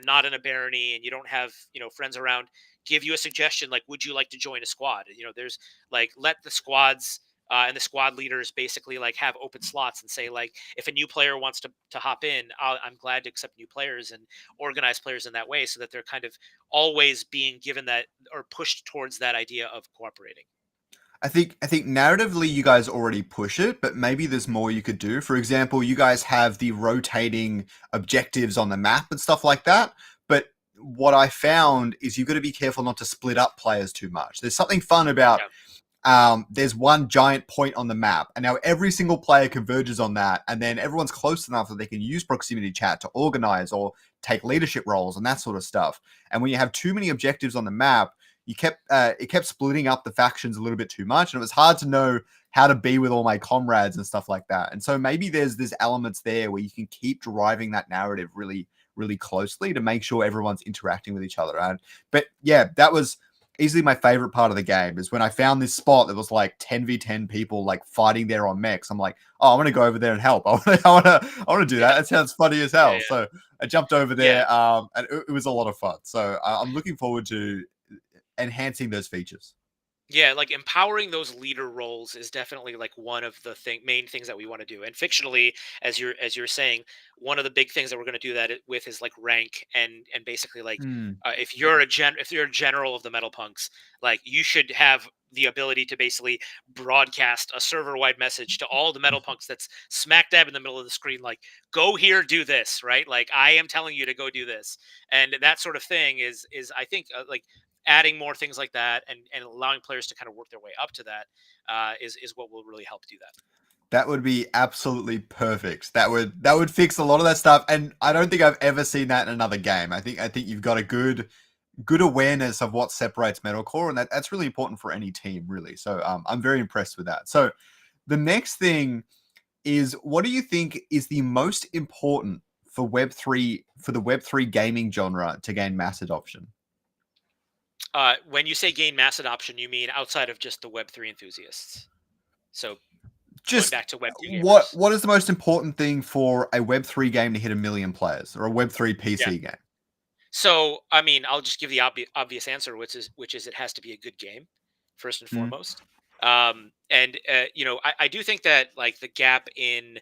not in a barony and you don't have friends around, give you a suggestion like, would you like to join a squad? There's like, let the squads and the squad leaders basically like have open slots and say like, if a new player wants to hop in, I'm glad to accept new players and organize players in that way, so that they're kind of always being given that or pushed towards that idea of cooperating.
I think narratively you guys already push it, but maybe there's more you could do. For example, you guys have the rotating objectives on the map and stuff like that. But what I found is you've got to be careful not to split up players too much. There's something fun about
Yeah.
there's one giant point on the map, and now every single player converges on that, and then everyone's close enough that they can use proximity chat to organize or take leadership roles and that sort of stuff. And when you have too many objectives on the map, it kept splitting up the factions a little bit too much, and it was hard to know how to be with all my comrades and stuff like that. And so maybe there's elements there where you can keep driving that narrative really, really closely to make sure everyone's interacting with each other. But yeah, that was easily my favorite part of the game, is when I found this spot that was like 10v10 people like fighting there on mechs. I'm like, oh, I'm gonna go over there and help. I want to do that.
Yeah.
That sounds funny as hell.
Yeah.
So I jumped over
Yeah.
there, and it was a lot of fun. So I'm looking forward to enhancing those features.
Yeah, like empowering those leader roles is definitely like one of the main things that we want to do. And fictionally, as you're saying, one of the big things that we're going to do that with is like rank and basically like
Mm.
if you're a general of the metal punks, like you should have the ability to basically broadcast a server wide message to all the metal punks that's smack dab in the middle of the screen, like go here, do this, right? Like I am telling you to go do this, and that sort of thing is I think like adding more things like that and allowing players to kind of work their way up to that is what will really help do that.
That would be absolutely perfect. That would fix a lot of that stuff, and I don't think I've ever seen that in another game. I think you've got a good awareness of what separates metalcore, and that's really important for any team, really. So I'm very impressed with that. So the next thing is, what do you think is the most important for the Web3 gaming genre to gain mass adoption?
When you say gain mass adoption, you mean outside of just the Web3 enthusiasts? So going
Just
back to Web2
what
gamers.
what is the most important thing for a Web3 game to hit 1 million players, or a Web3
Yeah.
PC game?
So I mean, I'll just give the obvious answer, which is it has to be a good game, first and
Mm,
foremost. And I do think that like the gap in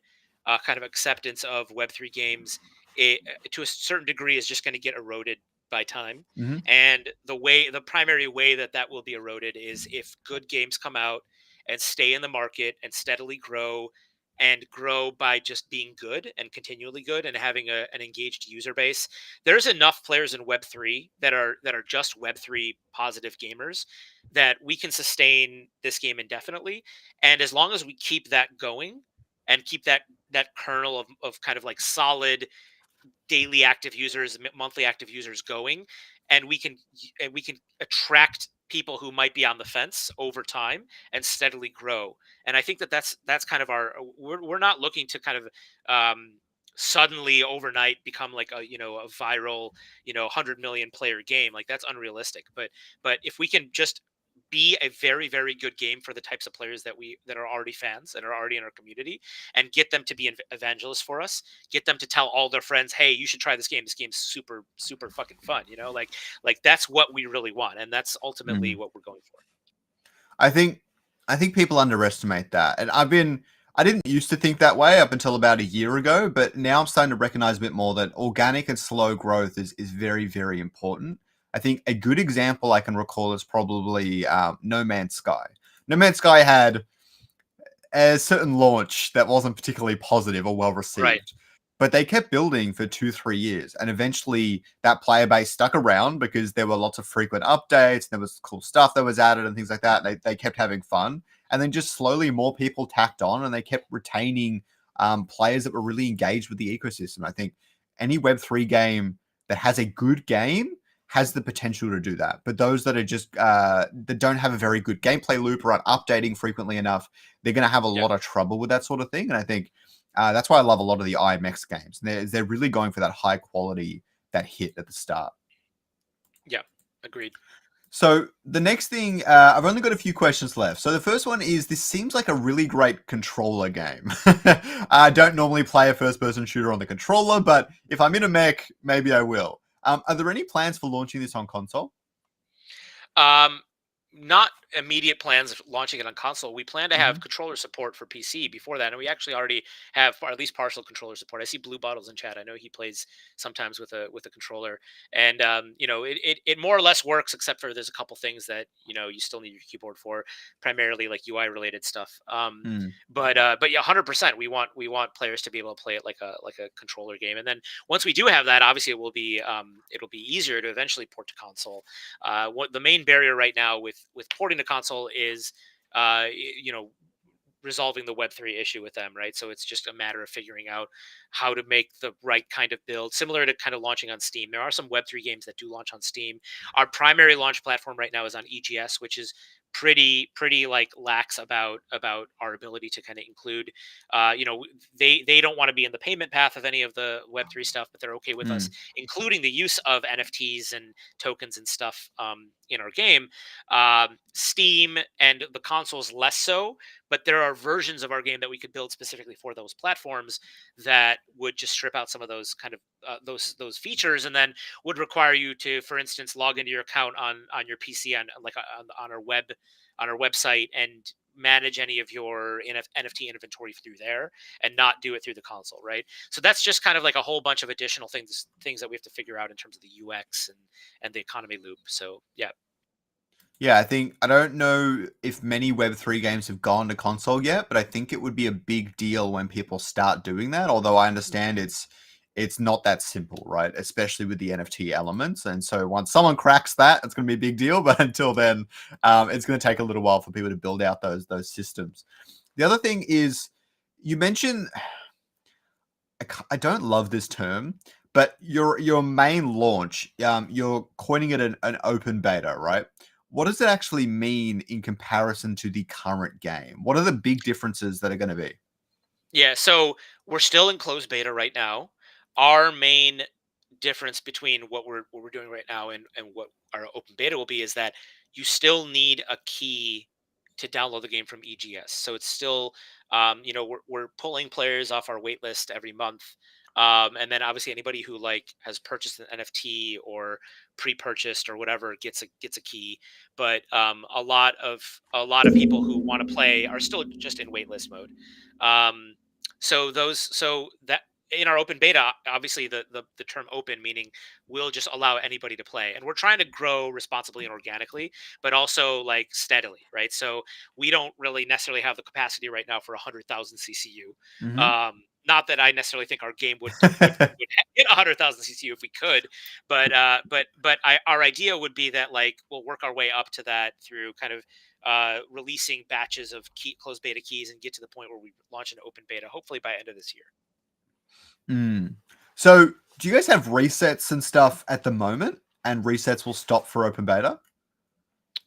kind of acceptance of Web3 games, to a certain degree, is just going to get eroded by time.
mhm.
And the primary way that that will be eroded is if good games come out and stay in the market and steadily grow and grow by just being good and continually good and having an engaged user base. There's enough players in Web3 that are just Web3 positive gamers that we can sustain this game indefinitely. And as long as we keep that going and keep that kernel of kind of like solid daily active users, monthly active users going, and we can attract people who might be on the fence over time and steadily grow. And I think that's kind of we're not looking to kind of um, suddenly overnight become like a viral 100 million player game. Like that's unrealistic. But if we can just be a very very good game for the types of players that are already fans and are already in our community, and get them to be evangelists for us, get them to tell all their friends, hey, you should try this game, this game's super super fucking fun, like that's what we really want, and that's ultimately
Mm.
what we're going for.
I think I think people underestimate that, and I didn't used to think that way up until about a year ago, but now I'm starting to recognize a bit more that organic and slow growth is very, very important. I think a good example I can recall is probably No Man's Sky. No Man's Sky had a certain launch that wasn't particularly positive or well
Right.
received. But they kept building for 2, 3 years, and eventually that player base stuck around because there were lots of frequent updates. There was cool stuff that was added and things like that. They kept having fun, and then just slowly more people tacked on, and they kept retaining players that were really engaged with the ecosystem. I think any Web3 game that has a good game has the potential to do that. But those that are just that don't have a very good gameplay loop or aren't updating frequently enough, they're going to have a
Yeah.
lot of trouble with that sort of thing. And I think that's why I love a lot of the IMX games. They're really going for that high quality, that hit at the start.
Yeah. Agreed.
So the next thing, I've only got a few questions left. So the first one is, this seems like a really great controller game. I don't normally play a first-person shooter on the controller, but if I'm in a mech, maybe I will. Are there any plans for launching this on console?
um Not immediate plans of launching it on console. We plan to have
Hmm.
controller support for PC before that, and we actually already have at least partial controller support. I see Blue Bottles in chat. I know he plays sometimes with a controller, and it more or less works, except for there's a couple things that you still need your keyboard for, primarily like UI related stuff.
Mm.
But yeah, 100%. We want players to be able to play it like a controller game, and then once we do have that, obviously it'll be easier to eventually port to console. What the main barrier right now with porting to console is, uh, y- you know, resolving the Web3 issue with them, right? So it's just a matter of figuring out how to make the right kind of build, similar to kind of launching on Steam. There are some Web3 games that do launch on Steam. Our primary launch platform right now is on EGS, which is pretty like lax about our ability to kind of include they don't want to be in the payment path of any of the Web3 stuff, but they're okay with us
Mm,
including the use of NFTs and tokens and stuff in our game. Steam and the consoles less so, but there are versions of our game that we could build specifically for those platforms that would just strip out some of those kind of those features, and then would require you to, for instance, log into your account on your PC like on our website and manage any of your NFT inventory through there and not do it through the console, right? So that's just kind of like a whole bunch of additional things that we have to figure out in terms of the UX and the economy loop. So yeah.
yeah, I don't know if many Web3 games have gone to console yet, but I think it would be a big deal when people start doing that. Although I understand it's not that simple, right? Especially with the NFT elements. And so once someone cracks that, it's going to be a big deal. But until then, it's going to take a little while for people to build out those systems. The other thing is, you mentioned, I don't love this term, but your main launch, you're coining it an open beta, right? What does it actually mean in comparison to the current game? What are the big differences that are going to be?
Yeah, so we're still in closed beta right now. Our main difference between what we're doing right now and what our open beta will be is that you still need a key to download the game from EGS. So it's still, we're pulling players off our wait list every month. And then obviously anybody who like has purchased an NFT or pre-purchased or whatever gets a key. But a lot of people who want to play are still just in waitlist mode. Um, so that in our open beta, obviously the term open meaning we'll just allow anybody to play, and we're trying to grow responsibly and organically, but also like steadily, right? So we don't really necessarily have the capacity right now for 100,000 CCU.
Hmm.
Not that I necessarily think our game would hit 100,000 CCU if we could, but our idea would be that like we'll work our way up to that through kind of releasing batches of closed beta keys and get to the point where we launch an open beta, hopefully by end of this year.
Mm. So, do you guys have resets and stuff at the moment? And resets will stop for open beta?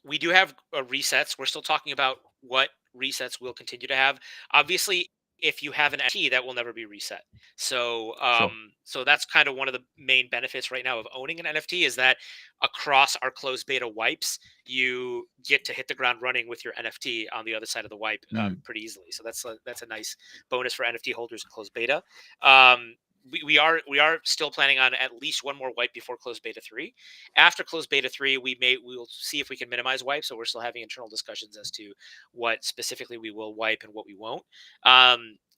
We do have resets. We're still talking about what resets we'll continue to have. Obviously, if you have an NFT, that will never be reset. So,
Sure.
so that's kind of one of the main benefits right now of owning an NFT is that across our closed beta wipes, you get to hit the ground running with your NFT on the other side of the wipe
Mm.
pretty easily. So that's a nice bonus for NFT holders in closed beta. Um, we are still planning on at least one more wipe before closed beta 3. After closed beta 3, we'll see if we can minimize wipes. So we're still having internal discussions as to what specifically we will wipe and what we won't.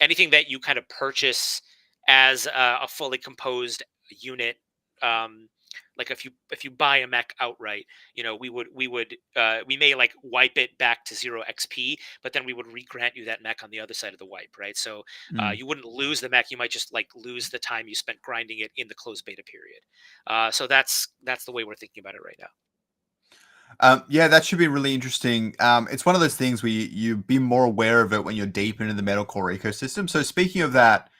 Anything that you kind of purchase as a fully composed unit, um, like if you buy a mech outright, we may like wipe it back to 0 XP, but then we would re-grant you that mech on the other side of the wipe, right? So
Mm.
you wouldn't lose the mech, you might just like lose the time you spent grinding it in the closed beta period. So that's the way we're thinking about it right now.
Yeah, that should be really interesting. It's one of those things where you be more aware of it when you're deep into the metalcore ecosystem. So, speaking of that,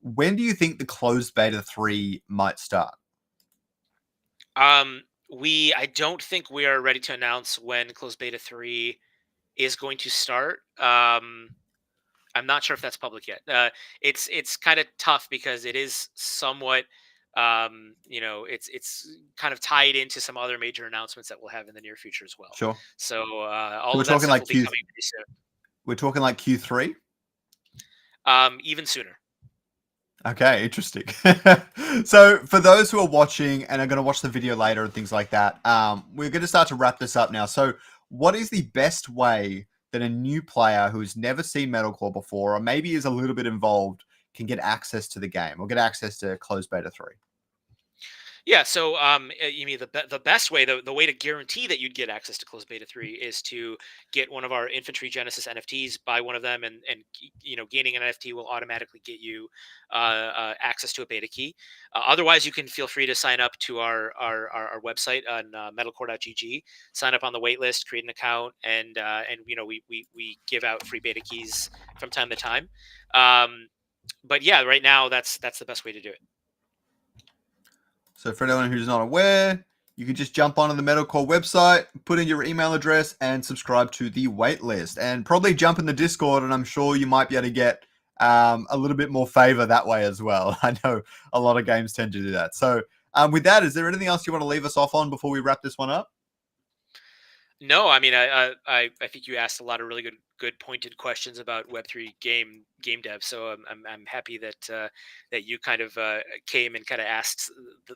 when do you think the closed beta 3 might start?
I don't think we are ready to announce when closed beta 3 is going to start. I'm not sure if that's public yet. It's kind of tough because it is somewhat, it's kind of tied into some other major announcements that we'll have in the near future as well.
Sure.
So
So
all
we're
of that
talking
stuff
like
will be coming pretty soon.
we're talking like Q3.
Even sooner.
Okay, interesting. So for those who are watching and are going to watch the video later and things like that, we're going to start to wrap this up now. So what is the best way that a new player who's never seen Metalcore before, or maybe is a little bit involved, can get access to the game or get access to closed beta 3?
Yeah, so you mean the best way, the way to guarantee that you'd get access to closed beta 3 is to get one of our Infantry Genesis NFTs, buy one of them, and gaining an NFT will automatically get you access to a beta key. Otherwise, you can feel free to sign up to our website on metalcore.gg, sign up on the wait list, create an account, and we give out free beta keys from time to time. But yeah, right now that's the best way to do it.
So for anyone who's not aware, you can just jump onto the Metalcore website, put in your email address, and subscribe to the waitlist. And probably jump in the Discord, and I'm sure you might be able to get a little bit more favor that way as well. I know a lot of games tend to do that. So with that, is there anything else you want to leave us off on before we wrap this one up?
No, I mean, I think you asked a lot of really good pointed questions about Web3 game dev. So I'm happy that that you kind of came and kind of asked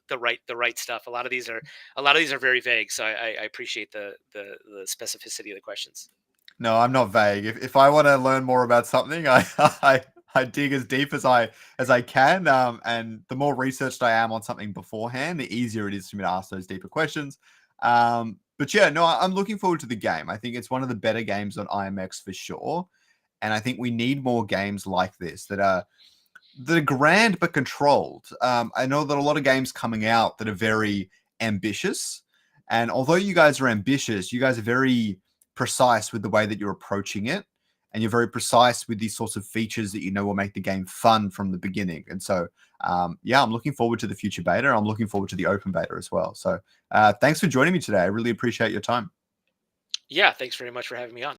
the right stuff. A lot of these are very vague, so I appreciate the specificity of the questions.
No, I'm not vague. If I want to learn more about something, I dig as deep as I can. And the more researched I am on something beforehand, the easier it is for me to ask those deeper questions. But yeah, no, I'm looking forward to the game. I think it's one of the better games on IMX for sure. And I think we need more games like this that are grand but controlled. I know that a lot of games coming out that are very ambitious, and although you guys are ambitious, you guys are very precise with the way that you're approaching it, and you're very precise with these sorts of features that you know will make the game fun from the beginning. And so, yeah, I'm looking forward to the future beta. I'm looking forward to the open beta as well. So, thanks for joining me today. I really appreciate your time.
Yeah, thanks very much for having me on.